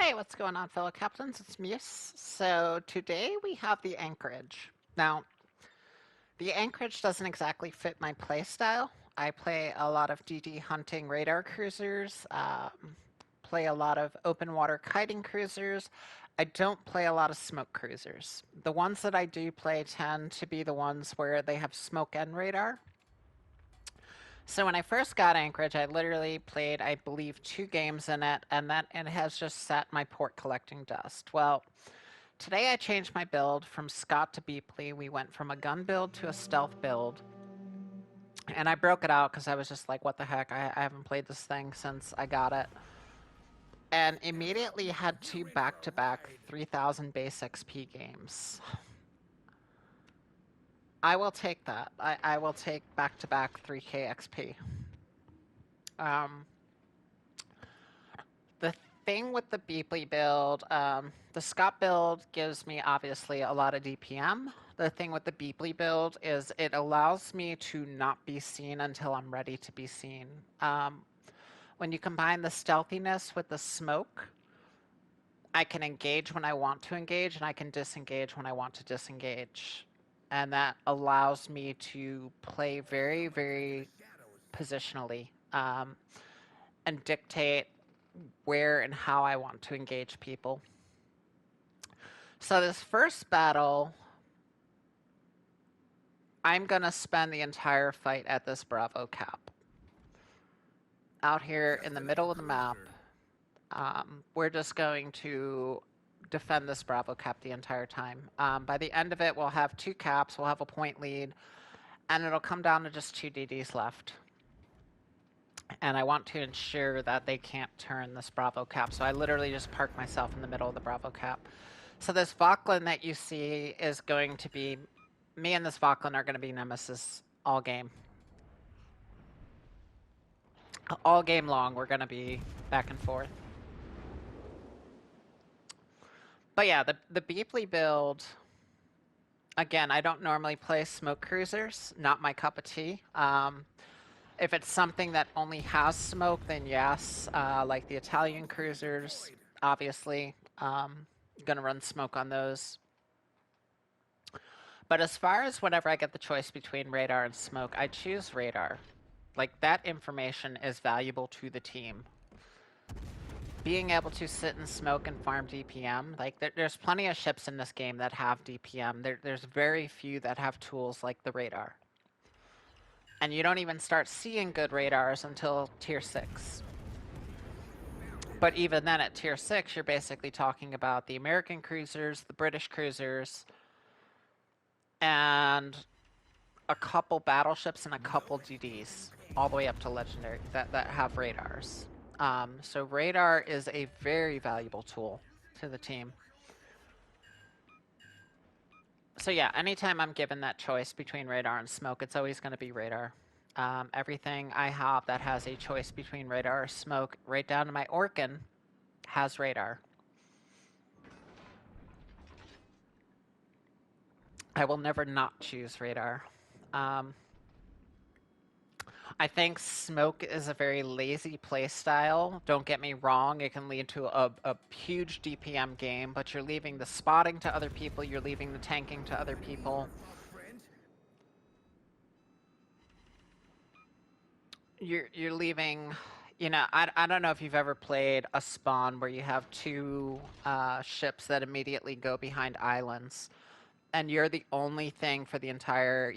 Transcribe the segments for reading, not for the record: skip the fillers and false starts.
Hey, what's going on, fellow captains? It's Muse. So today we have the Anchorage. Now, the Anchorage doesn't exactly fit my playstyle. I play a lot of DD hunting radar cruisers, play a lot of open water kiting cruisers. I don't play a lot of smoke cruisers. The ones that I do play tend to be the ones where they have smoke and radar. So when I first got Anchorage, I literally played, I believe, 2 games in it, and then it has just sat my port collecting dust. Well, today I changed my build from Scott to Beapley. We went from a gun build to a stealth build, and I broke it out because I was just like, what the heck, I haven't played this thing since I got it. And immediately had 2 back-to-back 3,000 base XP games. I will take that. I will take back-to-back 3k XP. Um, The thing with the Beapley build, the Scott build gives me obviously a lot of DPM. The thing with the Beapley build is it allows me to not be seen until I'm ready to be seen. When you combine the stealthiness with the smoke, I can engage when I want to engage, and I can disengage when I want to disengage. And that allows me to play very, very positionally, and dictate where and how I want to engage people. So this first battle, I'm going to spend the entire fight at this Bravo cap. Out here in the middle of the map, we're just going to defend this Bravo cap the entire time. By the end of it, we'll have 2 caps, we'll have a point lead, and it'll come down to just 2 DDs left. And I want to ensure that they can't turn this Bravo cap, so I literally just park myself in the middle of the Bravo cap. So this Vauclin that you see is going to be... Me and this Vauclin are going to be nemesis all game. All game long, we're going to be back and forth. But yeah, the Beapley build... Again, I don't normally play smoke cruisers. Not my cup of tea. If it's something that only has smoke, then yes. Like the Italian cruisers, obviously. Gonna run smoke on those. But as far as whenever I get the choice between radar and smoke, I choose radar. Like, that information is valuable to the team. Being able to sit and smoke and farm DPM, like, there's plenty of ships in this game that have DPM. There's very few that have tools like the radar. And you don't even start seeing good radars until tier 6. But even then, at tier 6, you're basically talking about the American cruisers, the British cruisers, and a couple battleships and a couple DDs, all the way up to legendary, that have radars. So radar is a very valuable tool to the team. So yeah, anytime I'm given that choice between radar and smoke, it's always going to be radar. Everything I have that has a choice between radar or smoke, right down to my Orkin, has radar. I will never not choose radar. I think smoke is a very lazy playstyle. Don't get me wrong, it can lead to a huge DPM game, but you're leaving the spotting to other people, you're leaving the tanking to other people. You're leaving... You know, I don't know if you've ever played a spawn where you have 2 ships that immediately go behind islands, and you're the only thing for the entire,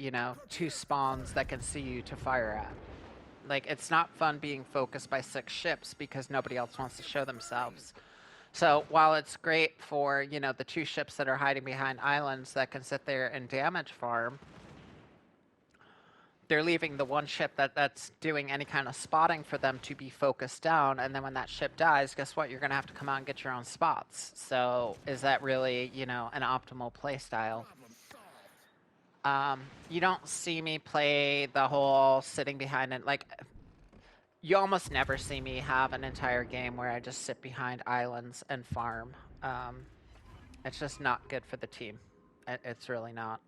2 spawns that can see you to fire at. Like, it's not fun being focused by 6 ships because nobody else wants to show themselves. So while it's great for, the 2 ships that are hiding behind islands that can sit there and damage farm, they're leaving the 1 ship that's doing any kind of spotting for them to be focused down, and then when that ship dies, guess what? You're going to have to come out and get your own spots. So is that really, an optimal play style? You don't see me play the whole sitting behind it. Like, you almost never see me have an entire game where I just sit behind islands and farm. It's just not good for the team. It's really not.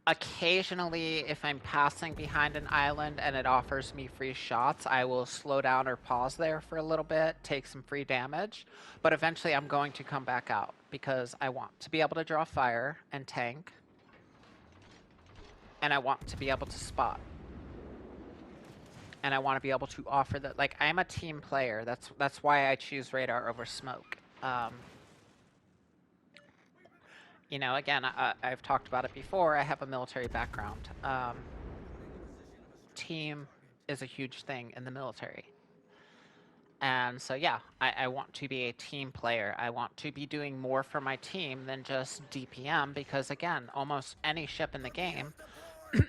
Occasionally, if I'm passing behind an island and it offers me free shots, I will slow down or pause there for a little bit, take some free damage, but eventually I'm going to come back out because I want to be able to draw fire and tank, and I want to be able to spot. And I want to be able to offer that. Like, I'm a team player. That's why I choose radar over smoke. You know, again, I've talked about it before. I have a military background. Team is a huge thing in the military. And so, yeah, I want to be a team player. I want to be doing more for my team than just DPM because, again, almost any ship in the game,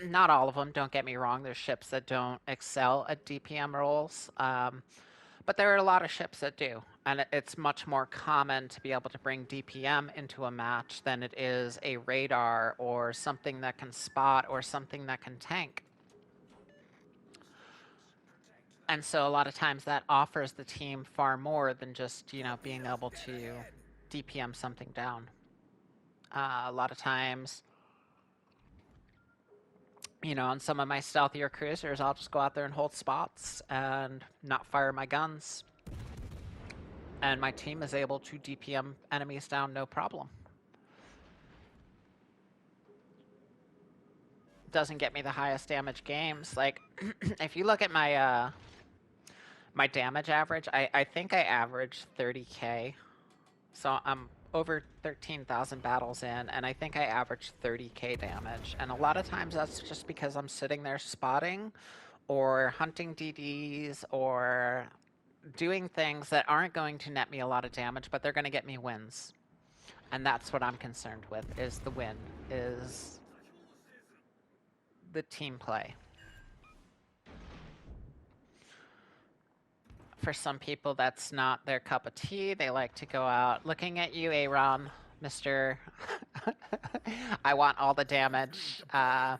not all of them, don't get me wrong, there's ships that don't excel at DPM roles, but there are a lot of ships that do. And it's much more common to be able to bring DPM into a match than it is a radar or something that can spot or something that can tank. And so a lot of times that offers the team far more than just, you know, being able to DPM something down. A lot of times, you know, on some of my stealthier cruisers, I'll just go out there and hold spots and not fire my guns. And my team is able to DPM enemies down no problem. Doesn't get me the highest damage games. Like, if you look at my my damage average, I think I average 30k. So I'm over 13,000 battles in, and I think I average 30k damage. And a lot of times that's just because I'm sitting there spotting or hunting DDs or doing things that aren't going to net me a lot of damage, but they're going to get me wins. And that's what I'm concerned with, is the win, is the team play. For some people, that's not their cup of tea. They like to go out. Looking at you, Aaron, Mr. I want all the damage. No,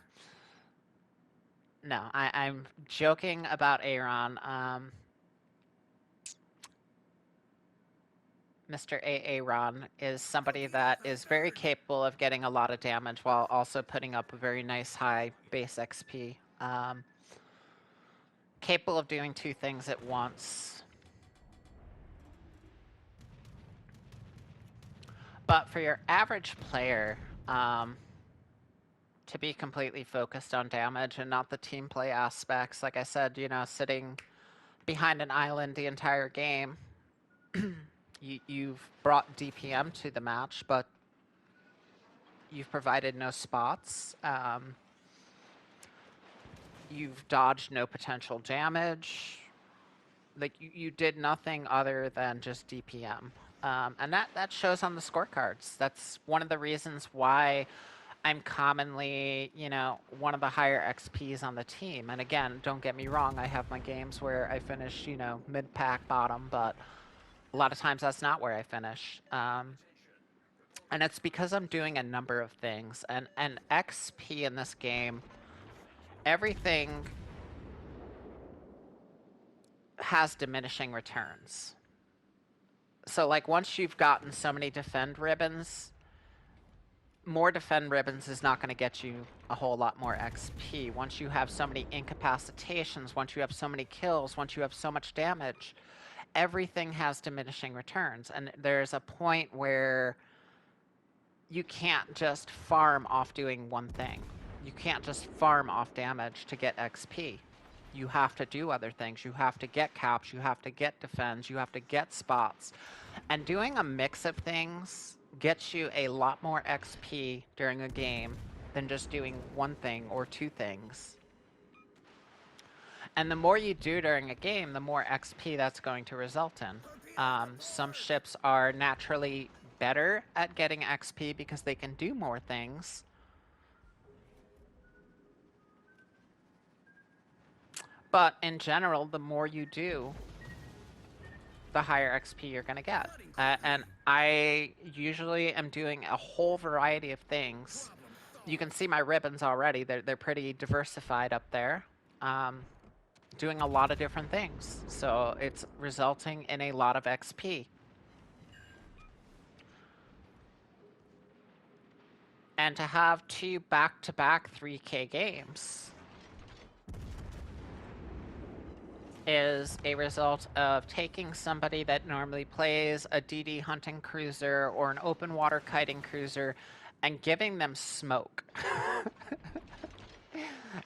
I'm joking about Aaron. Mr. Aaron is somebody that is very capable of getting a lot of damage while also putting up a very nice high base XP. Capable of doing two things at once. But for your average player, to be completely focused on damage and not the team play aspects, like I said, you know, sitting behind an island the entire game, you've brought DPM to the match, but you've provided no spots. You've dodged no potential damage. Like, you did nothing other than just DPM. And that shows on the scorecards. That's one of the reasons why I'm commonly, you know, one of the higher XPs on the team. And again, don't get me wrong, I have my games where I finish, you know, mid-pack bottom, but a lot of times that's not where I finish. And it's because I'm doing a number of things. And XP in this game, everything has diminishing returns. So, like, once you've gotten so many defend ribbons, more defend ribbons is not going to get you a whole lot more XP. Once you have so many incapacitations, once you have so many kills, once you have so much damage, everything has diminishing returns. And there's a point where you can't just farm off doing one thing. You can't just farm off damage to get XP. You have to do other things. You have to get caps, you have to get defends, you have to get spots. And doing a mix of things gets you a lot more XP during a game than just doing one thing or two things. And the more you do during a game, the more XP that's going to result in. Some ships are naturally better at getting XP because they can do more things. But in general, the more you do, the higher XP you're going to get. And I usually am doing a whole variety of things. You can see my ribbons already. They're pretty diversified up there. Doing a lot of different things. So it's resulting in a lot of XP. And to have 2 back-to-back 3K games is a result of taking somebody that normally plays a DD hunting cruiser or an open water kiting cruiser and giving them smoke.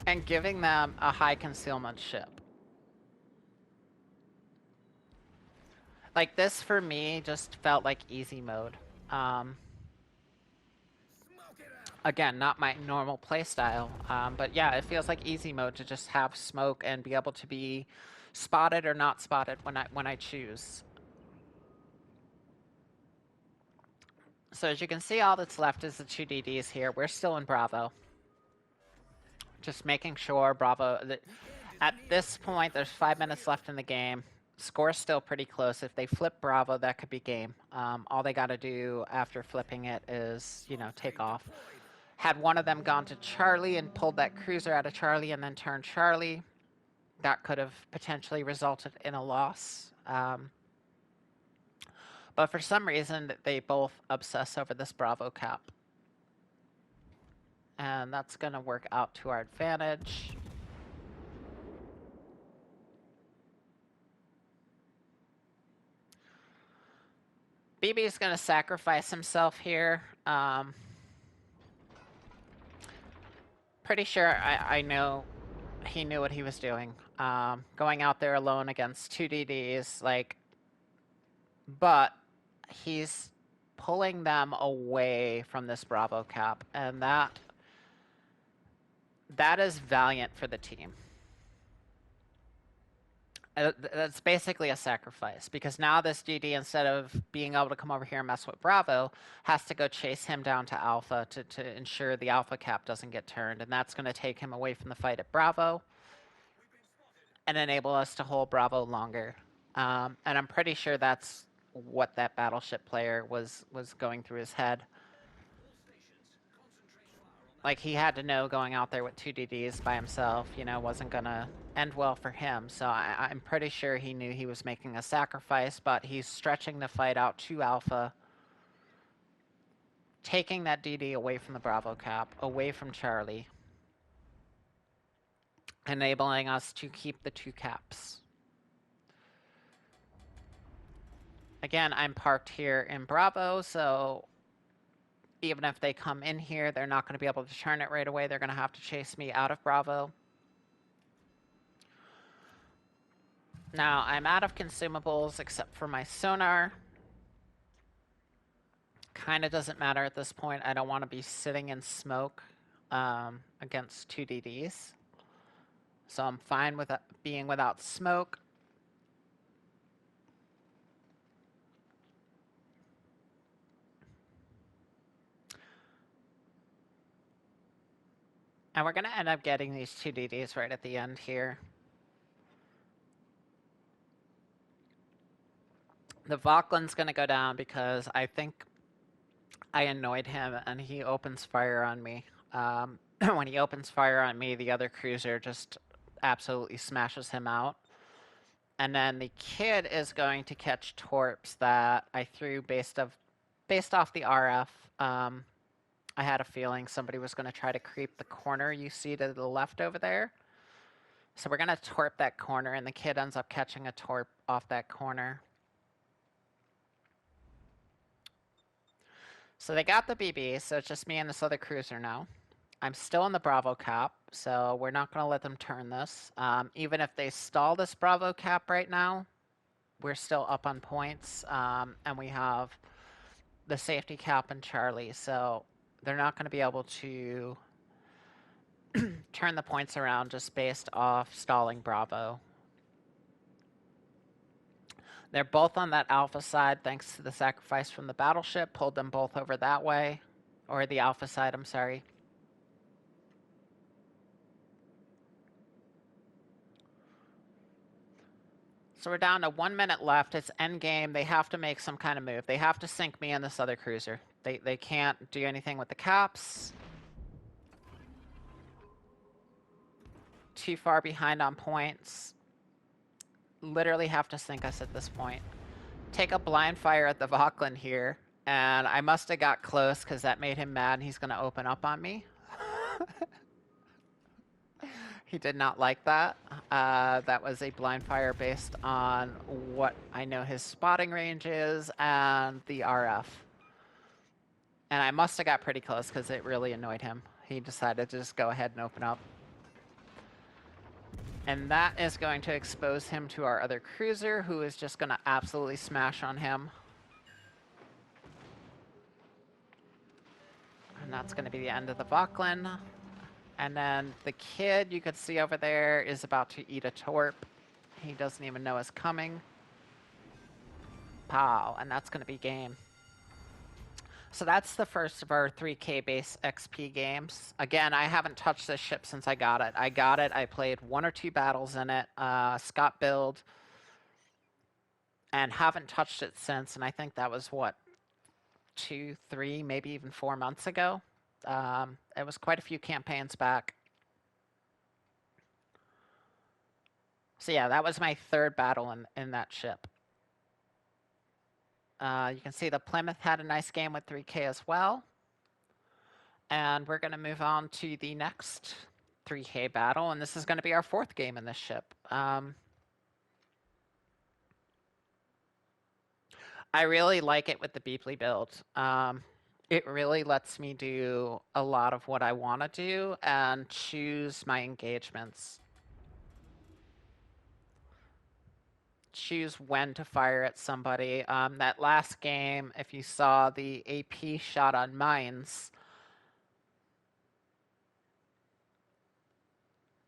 And giving them a high concealment ship. Like, this for me just felt like easy mode. Again, not my normal playstyle, but yeah, it feels like easy mode to just have smoke and be able to be spotted or not spotted when I choose. So as you can see, all that's left is the 2 DDs here. We're still in Bravo. Just making sure Bravo... At this point, there's 5 minutes left in the game. Score's still pretty close. If they flip Bravo, that could be game. All they got to do after flipping it is, you know, take off. Had one of them gone to Charlie and pulled that cruiser out of Charlie and then turned Charlie, that could have potentially resulted in a loss. But for some reason, they both obsess over this Bravo cap. And that's going to work out to our advantage. BB is going to sacrifice himself here. Pretty sure I know he knew what he was doing. Going out there alone against 2 DDs, like... But he's pulling them away from this Bravo cap, and that is valiant for the team. That's basically a sacrifice, because now this DD, instead of being able to come over here and mess with Bravo, has to go chase him down to Alpha to ensure the Alpha cap doesn't get turned, and that's going to take him away from the fight at Bravo and enable us to hold Bravo longer. And I'm pretty sure that's what that Battleship player was going through his head. Like, he had to know going out there with 2 DDs by himself, you know, wasn't going to end well for him. So I'm pretty sure he knew he was making a sacrifice, but he's stretching the fight out to Alpha, taking that DD away from the Bravo cap, away from Charlie, enabling us to keep the 2 caps. Again, I'm parked here in Bravo, so even if they come in here, they're not going to be able to turn it right away. They're going to have to chase me out of Bravo. Now, I'm out of consumables except for my sonar. Kind of doesn't matter at this point. I don't want to be sitting in smoke against 2 DDs. So I'm fine with being without smoke. And we're going to end up getting these 2 DDs right at the end here. The Voklin's going to go down because I think I annoyed him and he opens fire on me. When he opens fire on me, the other cruiser just absolutely smashes him out. And then the kid is going to catch torps that I threw based off the RF. I had a feeling somebody was going to try to creep the corner you see to the left over there. So we're going to torp that corner, and the kid ends up catching a torp off that corner. So they got the BB, so it's just me and this other cruiser now. I'm still in the Bravo cap, so we're not going to let them turn this. Even if they stall this Bravo cap right now, we're still up on points, and we have the safety cap and Charlie, so they're not going to be able to turn the points around just based off stalling Bravo. They're both on that Alpha side thanks to the sacrifice from the Battleship. Pulled them both over that way. Or the Alpha side, I'm sorry. So we're down to 1 minute left. It's endgame. They have to make some kind of move. They have to sink me and this other cruiser. They can't do anything with the caps. Too far behind on points. Literally have to sink us at this point. Take a blind fire at the Voklin here And I must have got close because that made him mad and he's going to open up on me. He did not like that. That was a blind fire based on what I know his spotting range is and the RF. And I must have got pretty close because it really annoyed him. He decided to just go ahead and open up. And that is going to expose him to our other cruiser, who is just going to absolutely smash on him. And that's going to be the end of the Vauclin. And then the kid you could see over there is about to eat a torp. He doesn't even know it's coming. Pow, and that's going to be game. So that's the first of our 3K base XP games. Again, I haven't touched this ship since I got it. I played 1 or 2 battles in it, Scott build, and haven't touched it since. And I think that was, what, 2, 3, maybe even 4 months ago. It was quite a few campaigns back. So yeah, that was my 3rd battle in that ship. You can see the Plymouth had a nice game with 3K as well. And we're going to move on to the next 3K battle, and this is going to be our 4th game in this ship. I really like it with the Beapley build. It really lets me do a lot of what I want to do and choose my engagements. Choose when to fire at somebody. That last game, if you saw the AP shot on mines,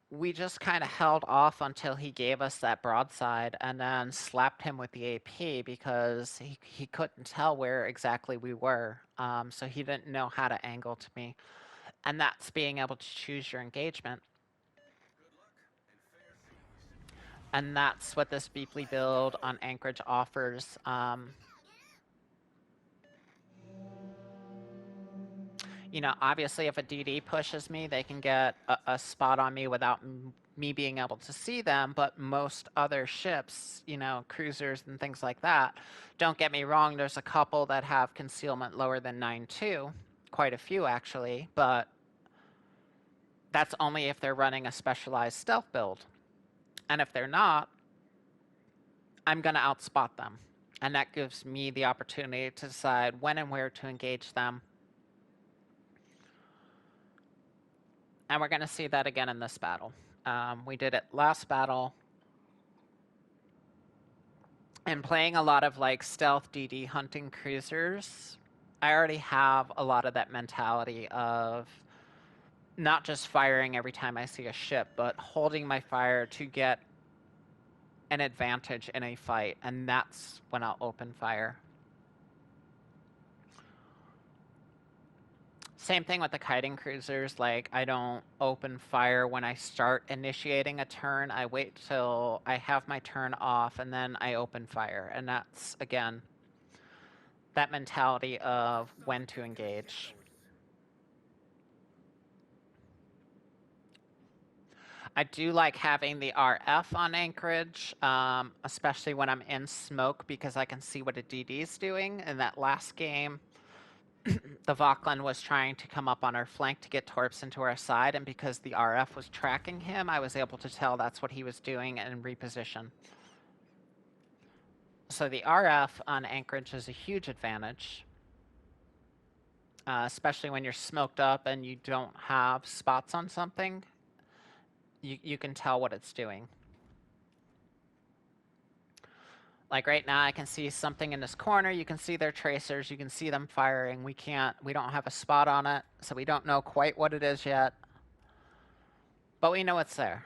we just kind of held off until he gave us that broadside and then slapped him with the AP because he couldn't tell where exactly we were. So he didn't know how to angle to me. And that's being able to choose your engagement. And that's what this Beapley build on Anchorage offers. You know, obviously if a DD pushes me, they can get a spot on me without me being able to see them, but most other ships, you know, cruisers and things like that, don't get me wrong, there's a couple that have concealment lower than 9.2, quite a few actually, but that's only if they're running a specialized stealth build. And if they're not, I'm going to outspot them. And that gives me the opportunity to decide when and where to engage them. And we're going to see that again in this battle. We did it last battle. And playing a lot of like stealth DD hunting cruisers, I already have a lot of that mentality of not just firing every time I see a ship, but holding my fire to get an advantage in a fight. And that's when I'll open fire. Same thing with the kiting cruisers, like I don't open fire when I start initiating a turn. I wait till I have my turn off and then I open fire. And that's, again, that mentality of when to engage. I do like having the RF on Anchorage, especially when I'm in smoke because I can see what a DD is doing. In that last game, the Vauclin was trying to come up on our flank to get torps into our side, and because the RF was tracking him, I was able to tell that's what he was doing and reposition. So the RF on Anchorage is a huge advantage, especially when you're smoked up and you don't have spots on something. You can tell what it's doing. Like right now, I can see something in this corner. You can see their tracers. You can see them firing. We don't have a spot on it, so we don't know quite what it is yet. But we know it's there.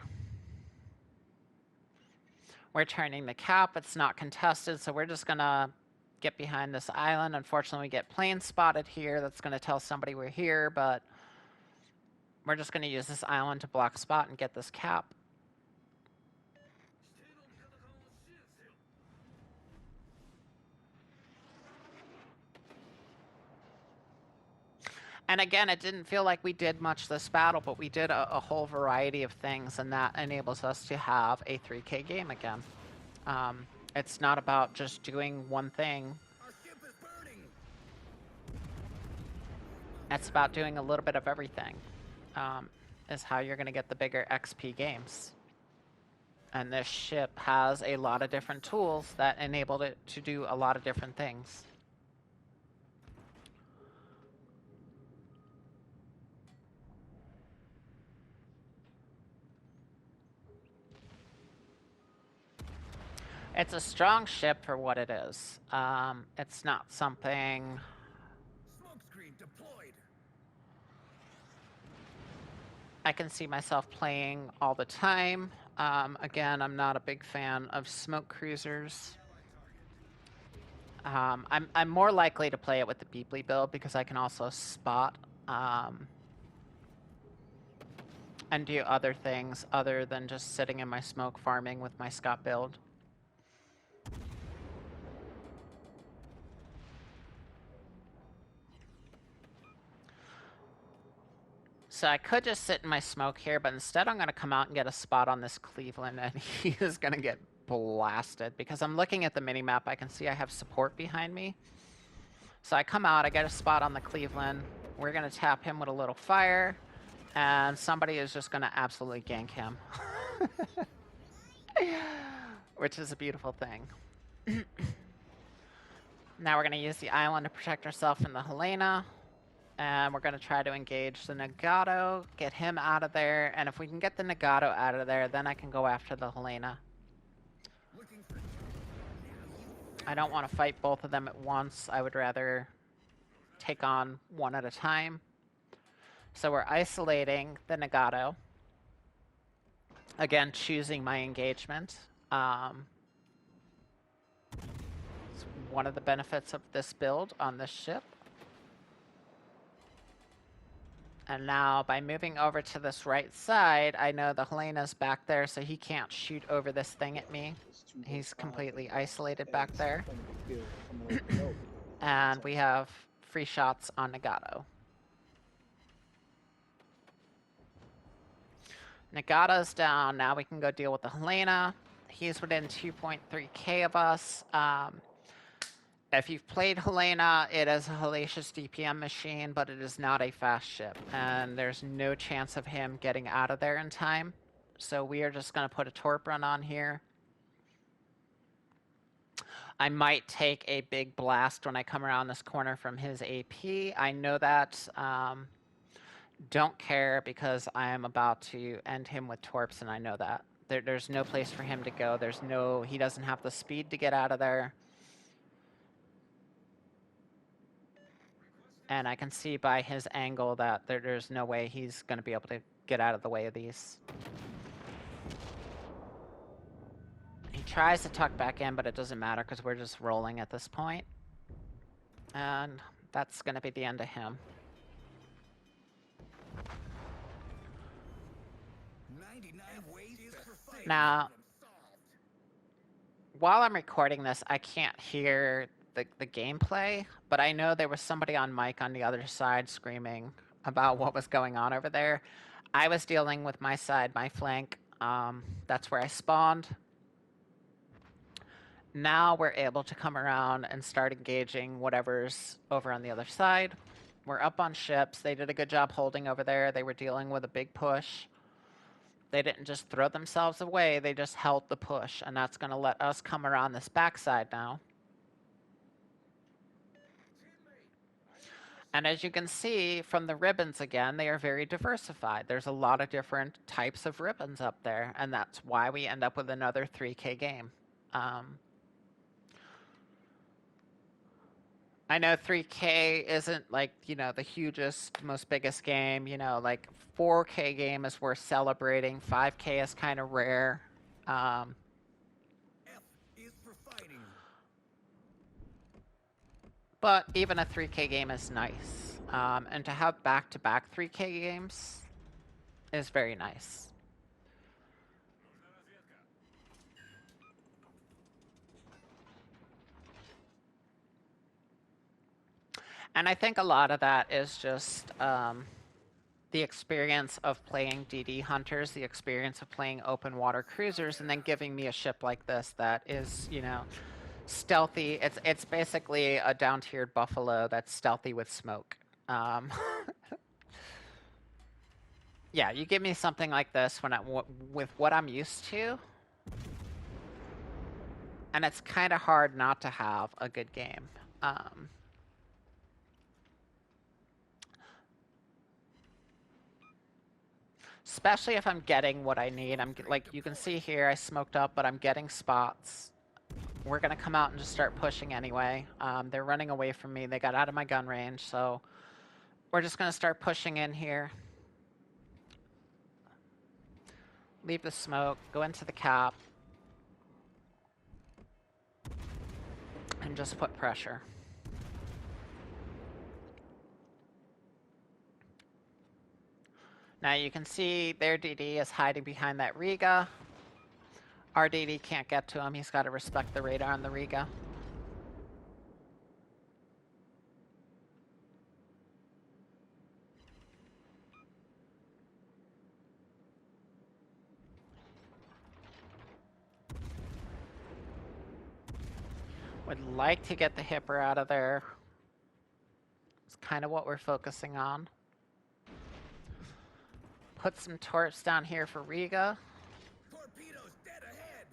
We're turning the cap. It's not contested, so we're just going to get behind this island. Unfortunately, we get plane spotted here. That's going to tell somebody we're here, but we're just going to use this island to block spot and get this cap. And again, it didn't feel like we did much this battle, but we did a whole variety of things, and that enables us to have a 3K game again. It's not about just doing one thing. It's about doing a little bit of everything, is how you're going to get the bigger XP games. And this ship has a lot of different tools that enabled it to do a lot of different things. It's a strong ship for what it is. It's not something... Smokescreen deployed. I can see myself playing all the time. Again, I'm not a big fan of smoke cruisers. I'm more likely to play it with the Beapley build because I can also spot and do other things other than just sitting in my smoke farming with my Scott build. So I could just sit in my smoke here, but instead I'm going to come out and get a spot on this Cleveland, and he is going to get blasted. Because I'm looking at the minimap, I can see I have support behind me. So I come out, I get a spot on the Cleveland. We're going to tap him with a little fire, and somebody is just going to absolutely gank him. Which is a beautiful thing. Now we're going to use the island to protect ourselves from the Helena. And we're going to try to engage the Nagato, get him out of there, and if we can get the Nagato out of there, then I can go after the Helena. I don't want to fight both of them at once. I would rather take on one at a time. So we're isolating the Nagato. Again, choosing my engagement. It's one of the benefits of this build on this ship. And now, by moving over to this right side, I know the Helena's back there, so he can't shoot over this thing at me. He's completely isolated back there. And we have free shots on Nagato. Nagato's down. Now we can go deal with the Helena. He's within 2.3k of us. If you've played Helena, it is a hellacious DPM machine, but it is not a fast ship, and there's no chance of him getting out of there in time. So we are just going to put a torp run on here. I might take a big blast when I come around this corner from his AP. I know that. Don't care because I am about to end him with torps, and I know that. There's no place for him to go. He doesn't have the speed to get out of there. And I can see by his angle that there's no way he's going to be able to get out of the way of these. He tries to tuck back in, but it doesn't matter because we're just rolling at this point. And that's going to be the end of him. 99 ways for fighting. Now, while I'm recording this, I can't hear the gameplay, but I know there was somebody on mic on the other side screaming about what was going on over there. I was dealing with my side, my flank. That's where I spawned. Now we're able to come around and start engaging whatever's over on the other side. We're up on ships. They did a good job holding over there. They were dealing with a big push. They didn't just throw themselves away. They just held the push, and that's going to let us come around this backside now. And as you can see from the ribbons again, they are very diversified. There's a lot of different types of ribbons up there, and that's why we end up with another 3K game. I know 3K isn't like, the hugest, most biggest game. Like 4K game is worth celebrating. 5K is kind of rare. F is for fighting. But even a 3K game is nice. And to have back-to-back 3K games is very nice. And I think a lot of that is just the experience of playing DD Hunters, the experience of playing open water cruisers, and then giving me a ship like this that is, stealthy. It's basically a down-tiered Buffalo that's stealthy with smoke. Yeah, you give me something like this when with what I'm used to, and it's kind of hard not to have a good game. Um, especially if I'm getting what I need. Like you can see here, I smoked up, but I'm getting spots. We're gonna come out and just start pushing anyway. They're running away from me. They got out of my gun range, so we're just gonna start pushing in here. Leave the smoke, go into the cap, and just put pressure. Now you can see their DD is hiding behind that Riga. Our DD can't get to him. He's got to respect the radar on the Riga. Would like to get the Hipper out of there. It's kind of what we're focusing on. Put some torps down here for Riga. Torpedoes dead ahead.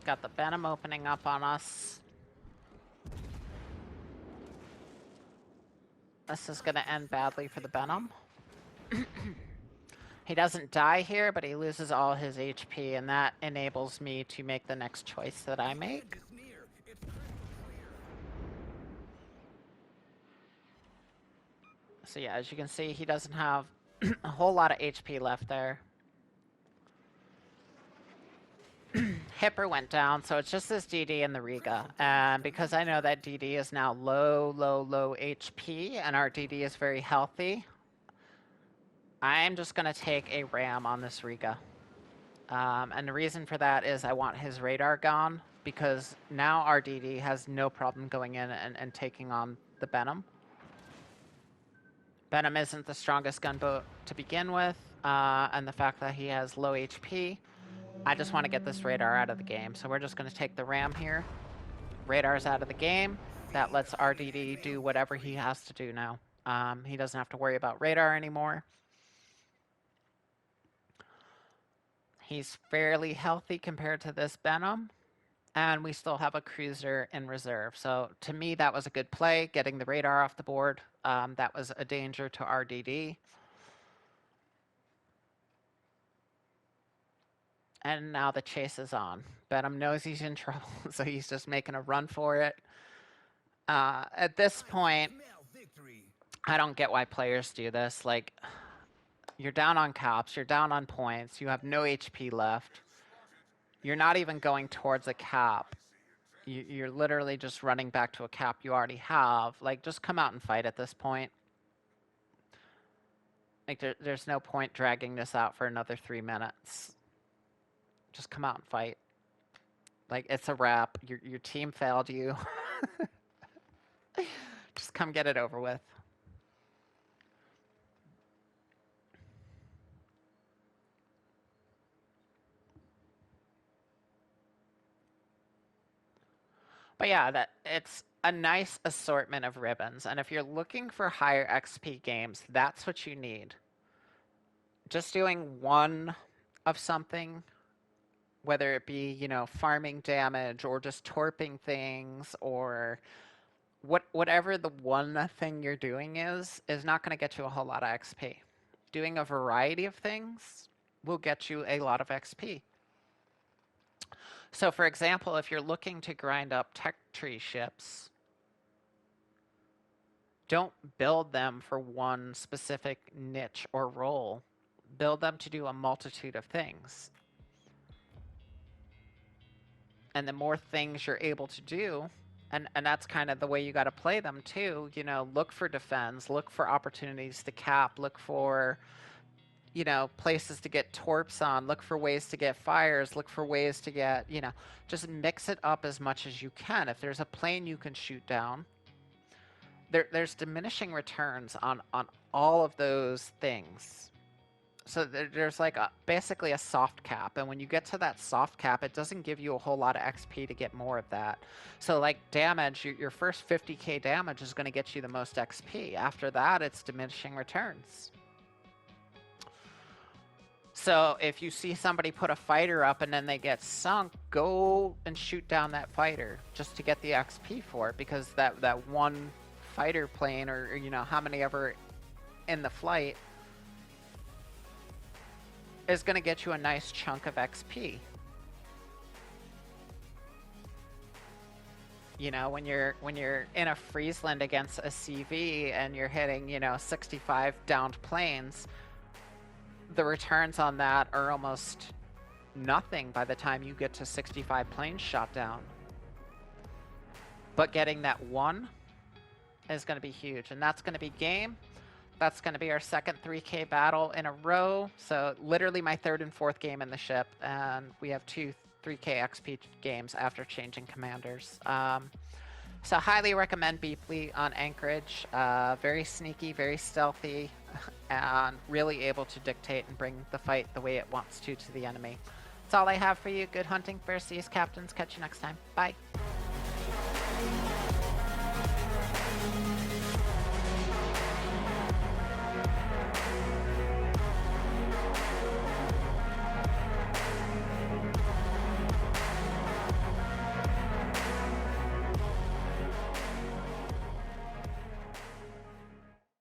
Got the Venom opening up on us. This is going to end badly for the Venom. He doesn't die here, but he loses all his HP, and that enables me to make the next choice that I make. It's near. It's crystal clear. So yeah, as you can see, he doesn't have a whole lot of HP left there. Hipper went down, so it's just this DD and the Riga. And because I know that DD is now low HP, and our DD is very healthy, I'm just going to take a ram on this Riga. And the reason for that is I want his radar gone, because now our DD has no problem going in and taking on the Venom. Venom isn't the strongest gunboat to begin with, and the fact that he has low HP, I just want to get this radar out of the game. So we're just going to take the ram here. Radar's out of the game. That lets RDD do whatever he has to do now. He doesn't have to worry about radar anymore. He's fairly healthy compared to this Venom. And we still have a cruiser in reserve. So to me, that was a good play, getting the radar off the board. That was a danger to RDD. And now the chase is on. Venom knows he's in trouble, so he's just making a run for it. At this point, I don't get why players do this. Like, you're down on caps, you're down on points, you have no HP left. You're not even going towards a cap. You're literally just running back to a cap you already have. Like, just come out and fight at this point. Like, there's no point dragging this out for another 3 minutes. Just come out and fight. Like, it's a wrap. Your team failed you. Just come get it over with. But yeah, it's a nice assortment of ribbons. And if you're looking for higher XP games, that's what you need. Just doing one of something, whether it be, you know, farming damage or just torping things or whatever the one thing you're doing is not going to get you a whole lot of XP. Doing a variety of things will get you a lot of XP. So for example, if you're looking to grind up tech tree ships, don't build them for one specific niche or role. Build them to do a multitude of things. And the more things you're able to do, and that's kind of the way you got to play them too, you know, look for defense, look for opportunities to cap, look for, places to get torps on, look for ways to get fires, look for ways to get, just mix it up as much as you can. If there's a plane you can shoot down, there's diminishing returns on all of those things. So there's like basically a soft cap, and when you get to that soft cap, it doesn't give you a whole lot of XP to get more of that. So like damage, your first 50k damage is going to get you the most XP. After that, it's diminishing returns. So if you see somebody put a fighter up and then they get sunk, go and shoot down that fighter just to get the XP for it, because that one fighter plane, or how many ever in the flight, is going to get you a nice chunk of XP. When you're in a Friesland against a CV and you're hitting 65 downed planes, the returns on that are almost nothing by the time you get to 65 planes shot down. But getting that one is going to be huge, and that's going to be game. That's going to be our second 3k battle in a row. So literally my third and fourth game in the ship, and we have 2 3k XP games after changing commanders. So highly recommend Beapley on Anchorage. Very sneaky, very stealthy, and really able to dictate and bring the fight the way it wants to the enemy. That's all I have for you. Good hunting, fair seas, captains. Catch you next time. Bye.